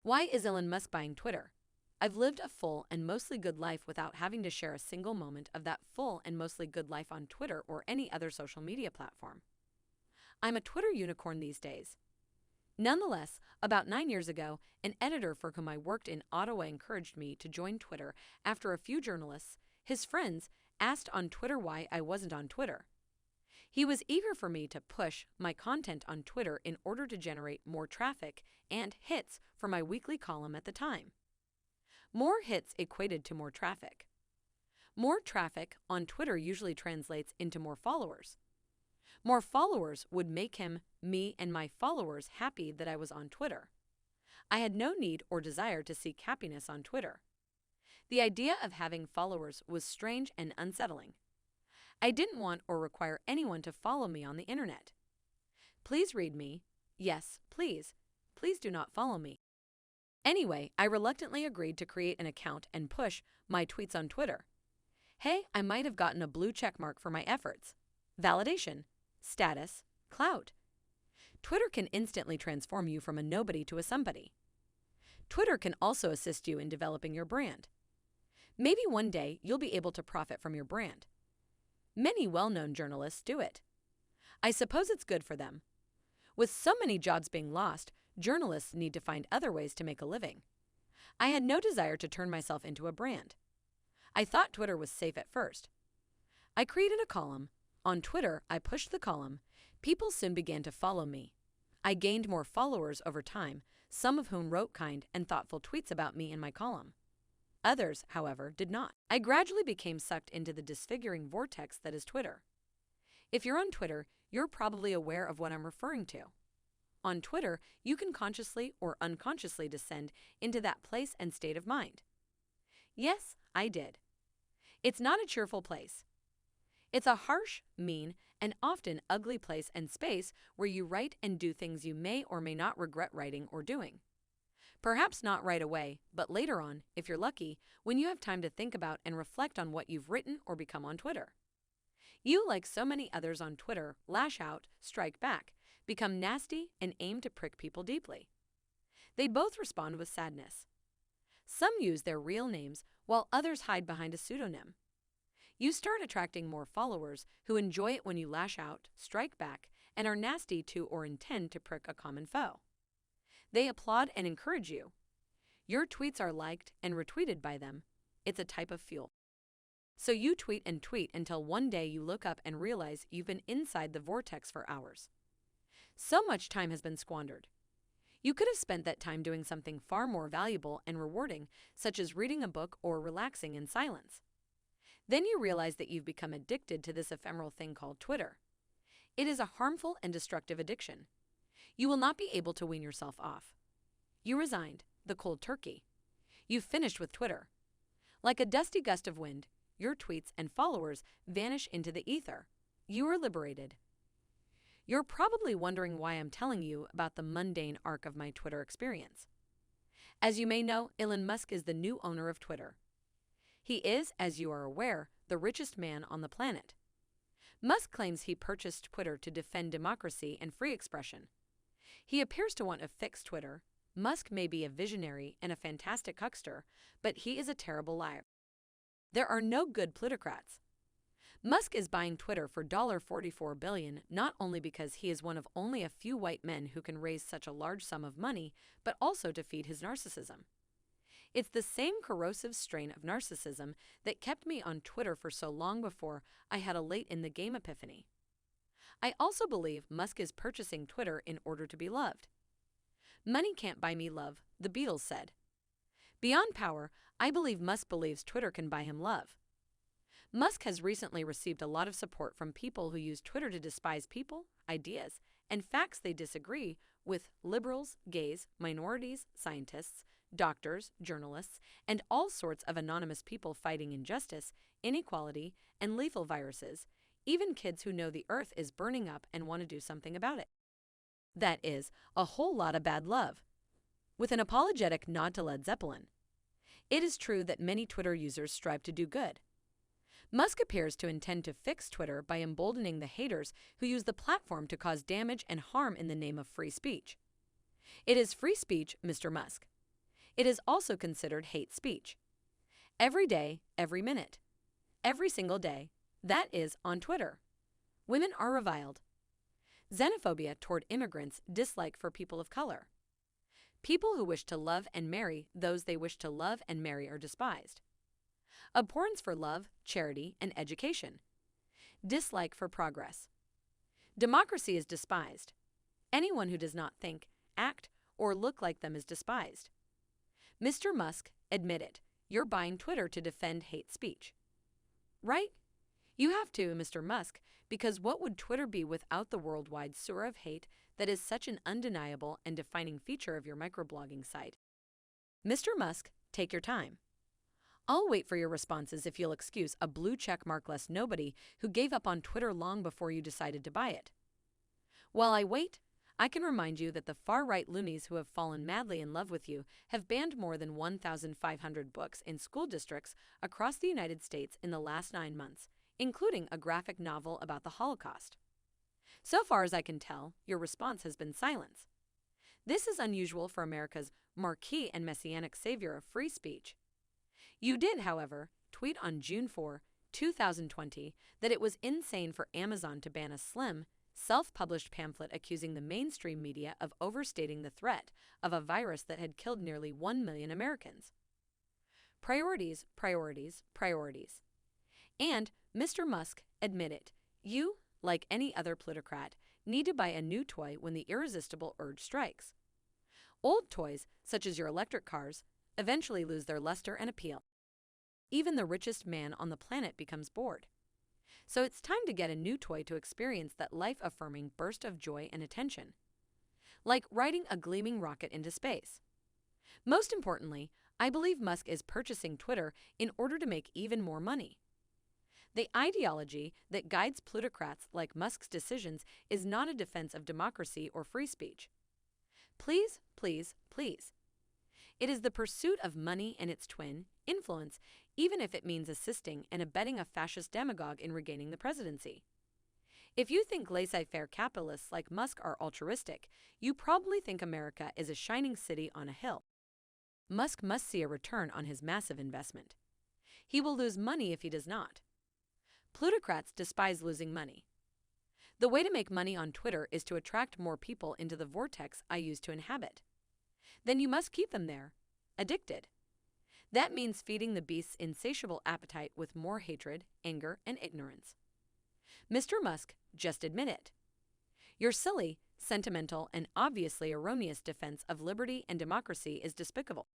Why is Elon Musk buying Twitter? I've lived a full and mostly good life without having to share a single moment of that full and mostly good life on Twitter or any other social media platform. I'm a Twitter unicorn these days. Nonetheless, about 9 years ago, an editor for whom I worked in Ottawa encouraged me to join Twitter after a few journalists, his friends, asked on Twitter why I wasn't on Twitter. He was eager for me to push my content on Twitter in order to generate more traffic and hits for my weekly column at the time. More hits equated to more traffic. More traffic on Twitter usually translates into more followers. More followers would make him, me, and my followers happy that I was on Twitter. I had no need or desire to seek happiness on Twitter. The idea of having followers was strange and unsettling. I didn't want or require anyone to follow me on the internet. Please read me. Yes, please. Please do not follow me. Anyway, I reluctantly agreed to create an account and push my tweets on Twitter. Hey, I might have gotten a blue checkmark for my efforts. Validation, status, clout. Twitter can instantly transform you from a nobody to a somebody. Twitter can also assist you in developing your brand. Maybe one day you'll be able to profit from your brand. Many well-known journalists do it. I suppose it's good for them. With so many jobs being lost, journalists need to find other ways to make a living. I had no desire to turn myself into a brand. I thought Twitter was safe at first. I created a column. On Twitter, I pushed the column. People soon began to follow me. I gained more followers over time, some of whom wrote kind and thoughtful tweets about me in my column. Others, however, did not. I gradually became sucked into the disfiguring vortex that is Twitter. If you're on Twitter, you're probably aware of what I'm referring to. On Twitter, you can consciously or unconsciously descend into that place and state of mind. Yes, I did. It's not a cheerful place. It's a harsh, mean, and often ugly place and space where you write and do things you may or may not regret writing or doing. Perhaps not right away, but later on, if you're lucky, when you have time to think about and reflect on what you've written or become on Twitter. You, like so many others on Twitter, lash out, strike back, become nasty, and aim to prick people deeply. They both respond with sadness. Some use their real names, while others hide behind a pseudonym. You start attracting more followers who enjoy it when you lash out, strike back, and are nasty to or intend to prick a common foe. They applaud and encourage you. Your tweets are liked and retweeted by them. It's a type of fuel. So you tweet and tweet until one day you look up and realize you've been inside the vortex for hours. So much time has been squandered. You could have spent that time doing something far more valuable and rewarding, such as reading a book or relaxing in silence. Then you realize that you've become addicted to this ephemeral thing called Twitter. It is a harmful and destructive addiction. You will not be able to wean yourself off. You resigned, the cold turkey. You've finished with Twitter. Like a dusty gust of wind, your tweets and followers vanish into the ether. You are liberated. You're probably wondering why I'm telling you about the mundane arc of my Twitter experience. As you may know, Elon Musk is the new owner of Twitter. He is, as you are aware, the richest man on the planet. Musk claims he purchased Twitter to defend democracy and free expression. He appears to want to fix Twitter. Musk may be a visionary and a fantastic huckster, but he is a terrible liar. There are no good plutocrats. Musk is buying Twitter for $44 billion not only because he is one of only a few white men who can raise such a large sum of money, but also to feed his narcissism. It's the same corrosive strain of narcissism that kept me on Twitter for so long before I had a late-in-the-game epiphany. I also believe Musk is purchasing Twitter in order to be loved. Money can't buy me love, the Beatles said. Beyond power, I believe Musk believes Twitter can buy him love. Musk has recently received a lot of support from people who use Twitter to despise people, ideas, and facts they disagree with: liberals, gays, minorities, scientists, doctors, journalists, and all sorts of anonymous people fighting injustice, inequality, and lethal viruses, even kids who know the earth is burning up and want to do something about it. That is, a whole lot of bad love. With an apologetic nod to Led Zeppelin. It is true that many Twitter users strive to do good. Musk appears to intend to fix Twitter by emboldening the haters who use the platform to cause damage and harm in the name of free speech. It is free speech, Mr. Musk. It is also considered hate speech. Every day, every minute, every single day, that is on Twitter. Women are reviled. Xenophobia toward immigrants, dislike for people of color. People who wish to love and marry those they wish to love and marry are despised. Abhorrence for love, charity, and education. Dislike for progress. Democracy is despised. Anyone who does not think, act, or look like them is despised. Mr. Musk, admit it, you're buying Twitter to defend hate speech. Right? You have to, Mr. Musk, because what would Twitter be without the worldwide sewer of hate that is such an undeniable and defining feature of your microblogging site? Mr. Musk, take your time. I'll wait for your responses if you'll excuse a blue check markless nobody who gave up on Twitter long before you decided to buy it. While I wait, I can remind you that the far-right loonies who have fallen madly in love with you have banned more than 1,500 books in school districts across the United States in the last 9 months, including a graphic novel about the Holocaust. So far as I can tell, your response has been silence. This is unusual for America's marquee and messianic savior of free speech. You did, however, tweet on June 4, 2020, that it was insane for Amazon to ban a slim, self-published pamphlet accusing the mainstream media of overstating the threat of a virus that had killed nearly 1 million Americans. Priorities, priorities, priorities. And, Mr. Musk, admit it, you, like any other plutocrat, need to buy a new toy when the irresistible urge strikes. Old toys, such as your electric cars, eventually lose their luster and appeal. Even the richest man on the planet becomes bored. So it's time to get a new toy to experience that life-affirming burst of joy and attention. Like riding a gleaming rocket into space. Most importantly, I believe Musk is purchasing Twitter in order to make even more money. The ideology that guides plutocrats like Musk's decisions is not a defense of democracy or free speech. Please, please, please. It is the pursuit of money and its twin, influence, even if it means assisting and abetting a fascist demagogue in regaining the presidency. If you think laissez-faire capitalists like Musk are altruistic, you probably think America is a shining city on a hill. Musk must see a return on his massive investment. He will lose money if he does not. Plutocrats despise losing money. The way to make money on Twitter is to attract more people into the vortex I use to inhabit. Then you must keep them there, addicted. That means feeding the beast's insatiable appetite with more hatred, anger, and ignorance. Mr. Musk, just admit it. Your silly, sentimental, and obviously erroneous defense of liberty and democracy is despicable.